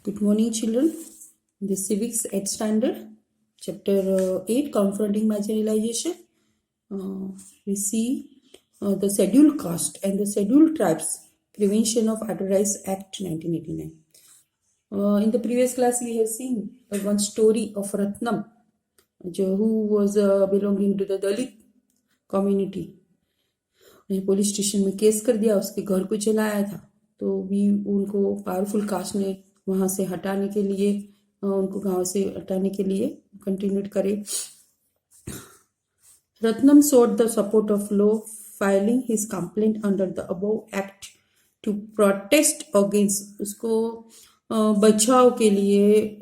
Good morning, children. The Civics 8th Standard, Chapter 8, Confronting Marginalization. We see the Scheduled Caste and the Scheduled Tribes Prevention of Unauthorized Act 1989. In the previous class, we have seen one story of Ratnam, who was belonging to the Dalit community. Police station में case कर दिया, उसके घर को जलाया था, तो भी उनको पावरफुल कास्ट ने वहां से हटाने के लिए, उनको गांव से हटाने के लिए कंटिन्यू करे. Ratnam sought the support of law, filing his complaint under the above act to protest against, उसको बचाव के लिए,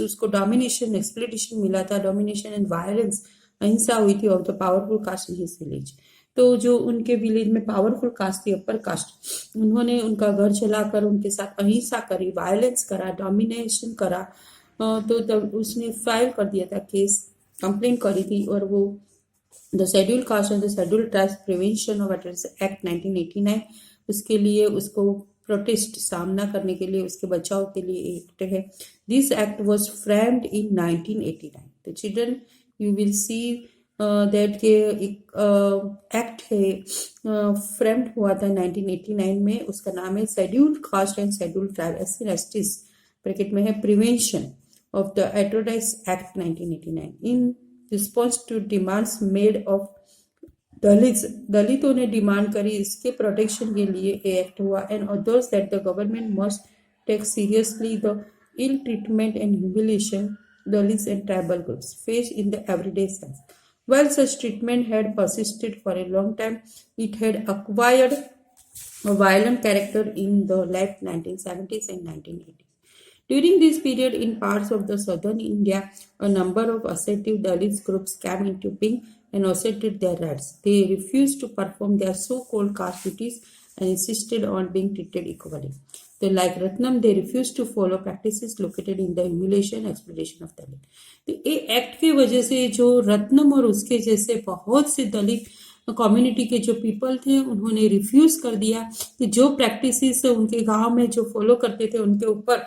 उसको डोमिनेशन एक्सप्लॉइटेशन मिला था, डोमिनेशन एंड वायलेंस, अहिंसा हुई थी of the powerful caste in his village. तो जो उनके विलेज में पावरफुल कास्ट थी, अपर कास्ट, उन्होंने उनका घर चलाकर उनके साथ अहिंसा करी, वायलेंस करा, डोमिनेशन करा. तो तब उसने फाइल कर दिया था केस, कंप्लेंट करी थी, और वो the schedule caste and the schedule tribes prevention of act 1989, उसके लिए, उसको प्रोटेस्ट सामना करने के लिए, उसके बचाव के लिए एक्ट है. This act was framed in 1989. तो children, you will see that के एक्ट है, फ्रेम्ड हुआ था 1989 में. उसका नाम है scheduled caste and scheduled tribe, SC bracket में है, prevention of the unauthorized act 1989 in response to demands made of दलितों ने डिमांड करी, इसके प्रोटेक्शन के लिए एक्ट हुआ. And others that the government must take seriously the ill treatment and humiliation Dalits and tribal groups face in the everyday sense. While such treatment had persisted for a long time, it had acquired a violent character in the late 1970s and 1980s. During this period, in parts of the southern India, a number of assertive Dalit groups came into being and asserted their rights. They refused to perform their so-called caste duties and insisted on being treated equally. So, like Ratnam, they refused to follow practices located in the humiliation, exploitation of Dalit. तो ये act की वजह से जो रत्नम और उसके जैसे बहुत से दलित कम्युनिटी के जो पीपल थे, उन्होंने रिफ्यूज कर दिया कि जो प्रैक्टिसेस उनके गांव में जो फॉलो करते थे उनके ऊपर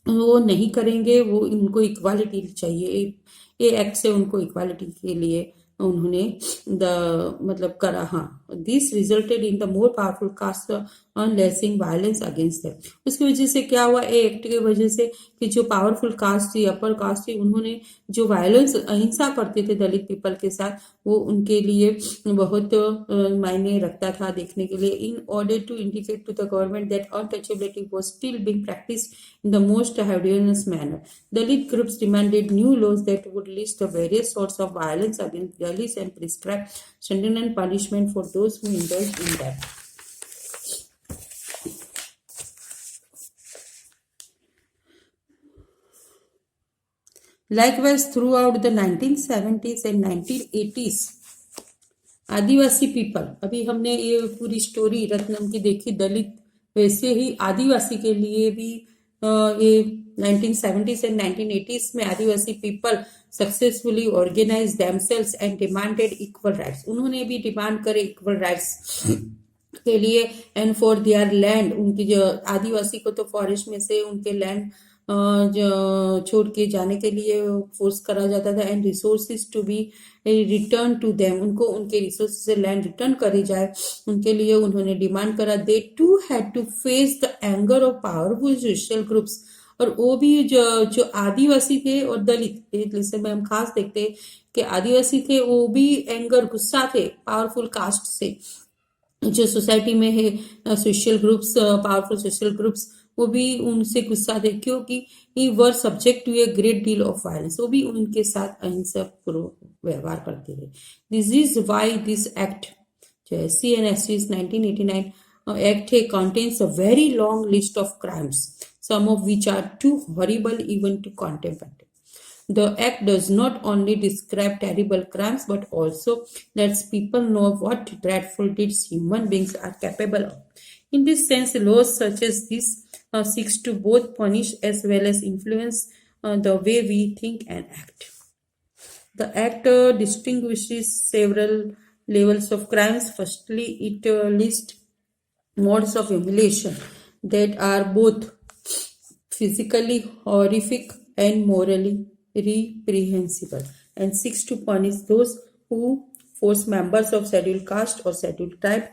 वो नहीं करेंगे, वो उनको इक्वालिटी चाहिए. ये एक्ट से उनको इक्वालिटी के लिए उन्होंने मतलब करा. हाँ, this resulted in the more powerful caste unleashing violence against them. उसकी वजह से क्या हुआ, ए एक्ट की वजह से कि जो पावरफुल कास्ट थी, अपर कास्ट थी, उन्होंने जो वायलेंस, अहिंसा करते थे दलित पीपल के साथ, वो उनके लिए बहुत मायने रखता था देखने के लिए. In order to indicate to the government that untouchability was still being practised in the most horrendous manner, Dalit groups demanded new laws that would list the various sorts of violence against Dalits and prescribe stringent punishment for those who indulged in them. Likewise, throughout the 1970s and 1980s, Adivasi people, अभी हमने ये पूरी story Ratnam की देखी दलित, वैसे ही आदिवासी के लिए भी ये 1970s एंड 1980s में Adivasi people successfully organise themselves and demanded equal rights. उन्होंने भी डिमांड करे इक्वल राइट्स के लिए एंड फॉर देयर लैंड. उनकी जो आदिवासी को तो फॉरेस्ट में से उनके लैंड छोड़ के जाने के लिए फोर्स करा जाता था. And resources to be return to them, उनको उनके रिसोर्सेज से लैंड रिटर्न करी जाए, उनके लिए उन्होंने डिमांड करा. They too had to face the anger of powerful social groups. और वो भी जो आदिवासी थे और दलित, जैसे में हम खास देखते हैं कि आदिवासी थे, वो भी एंगर, गुस्सा थे पावरफुल कास्ट से. जो सोसाइटी में है social groups, powerful social groups, वो भी उनसे गुस्सा थे क्योंकि he were subject to a great deal of violence. वो भी उनके साथ अहिंसक व्यवहार करते थे. This is why this act जो है CNST 1989 एक्ट है, contains a very long list of crimes, some of which are too horrible even to contemplate. The act does not only describe terrible crimes but also lets people know what dreadful deeds human beings are capable of. In this sense, laws such as this seeks to both punish as well as influence the way we think and act. The act distinguishes several levels of crimes. Firstly, it lists modes of humiliation that are both physically horrific and morally reprehensible, and seeks to punish those who force members of scheduled caste or scheduled tribe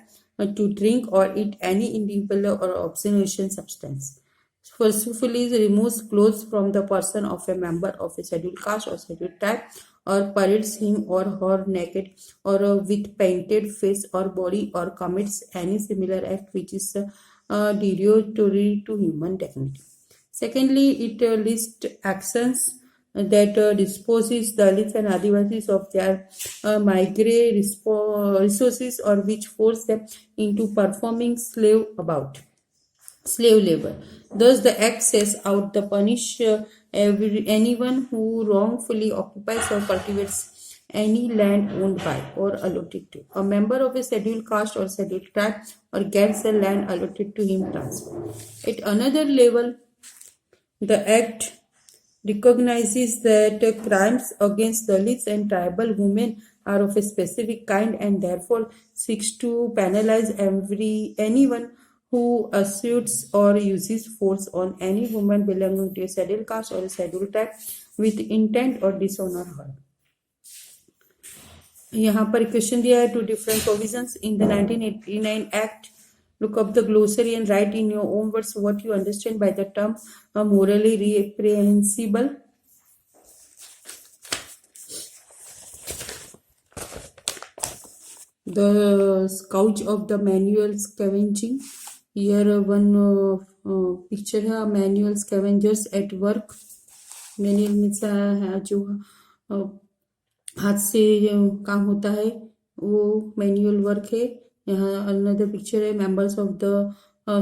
to drink or eat any individual or obscene substance. Forcefully removes clothes from the person of a member of a scheduled caste or scheduled tribe, or parades him or her naked or with painted face or body, or commits any similar act which is derogatory to human dignity. Secondly, it lists actions that disposes Dalits and Adivasis of their migratory resources, or which force them into performing slave labor. Thus, the Act says out the punish anyone who wrongfully occupies or cultivates any land owned by or allotted to a member of a scheduled caste or scheduled tribe, or gets the land allotted to him transferred. At another level, the Act recognizes that crimes against Dalits and tribal women are of a specific kind, and therefore seeks to penalize anyone who assaults or uses force on any woman belonging to a scheduled caste or a scheduled tribe with intent or dishonor her. यहाँ पर question दिया है to different provisions in the 1989 act. Look up the glossary and write in your own words what you understand by the term morally reprehensible. The scourge of the manual scavenging. Here one picture है manual scavengers at work. Manual means जो हाथ से काम होता है वो manual work है. यहाँ अनदर पिक्चर है मेंबर्स ऑफ द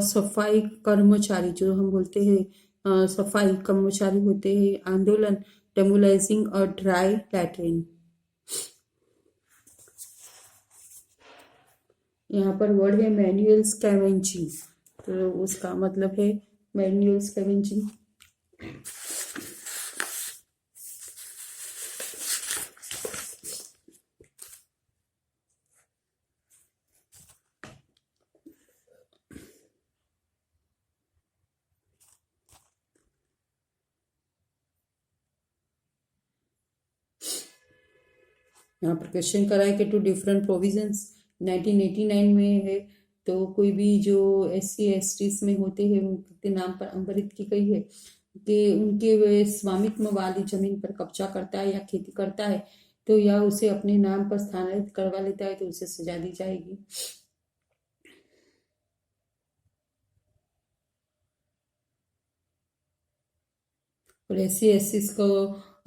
सफाई कर्मचारी, जो हम बोलते हैं सफाई कर्मचारी होते हैं. आंदोलन डेमोलाइजिंग अ ड्राई लैट्रिन. यहाँ पर वर्ड है मैनुअल स्कैवेंजिंग, तो उसका मतलब है मैनुअल स्कैवेंजिंग. यहाँ पर क्वेश्चन करा है कि टू डिफरेंट प्रोविजंस 1989 में है, तो कोई भी जो SC STs में होते हैं उनके नाम पर अम्बरित की गई है कि उनके स्वामित्व वाली जमीन पर कब्जा करता है या खेती करता है तो या उसे अपने नाम पर स्थानांतरित करवा लेता है तो उसे सजा दी जाएगी. और SC STs को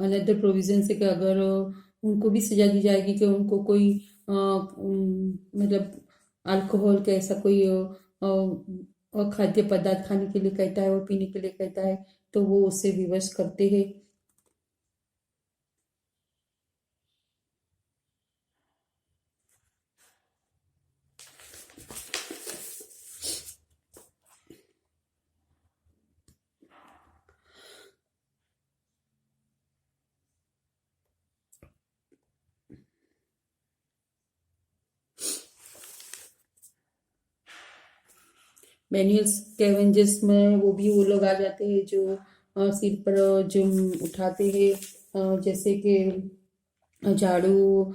अनदर प्रोविजन से कि अगर उनको भी सजा दी जाएगी कि उनको कोई मतलब अल्कोहल का ऐसा कोई खाद्य पदार्थ खाने के लिए कहता है और पीने के लिए कहता है तो वो उससे विवश करते हैं. मैनुअल स्कैवेंजर्स में वो लोग आ जाते हैं जो सिर पर जो उठाते हैं, जैसे कि झाड़ू,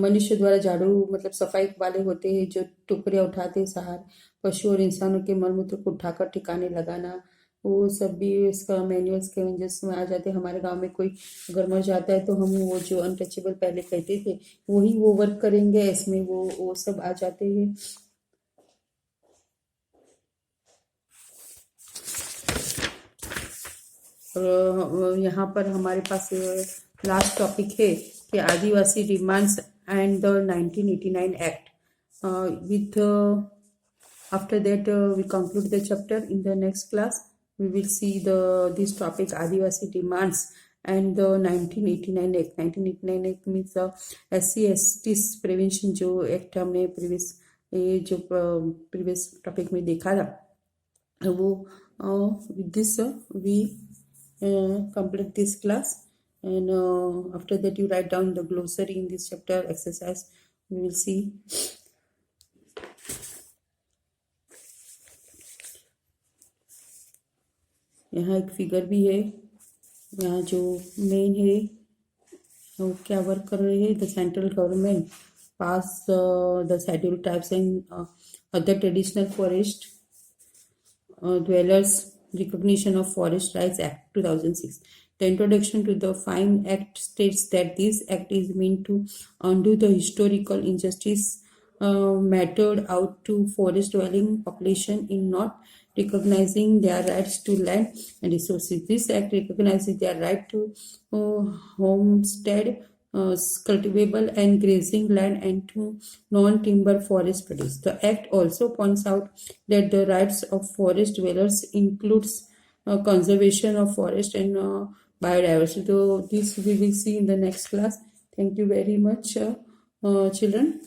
मनुष्य द्वारा झाड़ू मतलब सफाई वाले होते हैं जो टुकड़े उठाते हैं सहार, पशु और इंसानों के मलमूत्र को उठाकर ठिकाने लगाना, वो सब भी इसका मैनुअल स्कैवेंजर्स में आ जाते हैं. हमारे गांव में कोई अगर मर जाता है तो हम वो जो अनटचेबल पहले कहते थे वही वो वर्क करेंगे, इसमें वो सब आ जाते हैं. और यहाँ पर हमारे पास लास्ट टॉपिक है कि Adivasi demands and the 1989 act. With after that we conclude the chapter. In the next class we will see this topic Adivasi demands and the 1989 Act. 1989 Act means SC STs prevention जो act हमने previous topic में देखा था वो. with this we complete this class, and after that you write down the glossary in this chapter exercise. We will see. यहाँ एक figure भी है। यहाँ जो मेन है वो क्या वर्क कर रहे हैं, the central government pass the schedule types and other traditional forest Dwellers Recognition of Forest Rights Act 2006. The introduction to the Fine Act states that this act is meant to undo the historical injustice meted out to forest dwelling population in not recognizing their rights to land and resources. This act recognizes their right to homestead, cultivable and grazing land, and to non-timber forest produce. The Act also points out that the rights of forest dwellers includes conservation of forest and biodiversity. So this we will see in the next class. Thank you very much, children.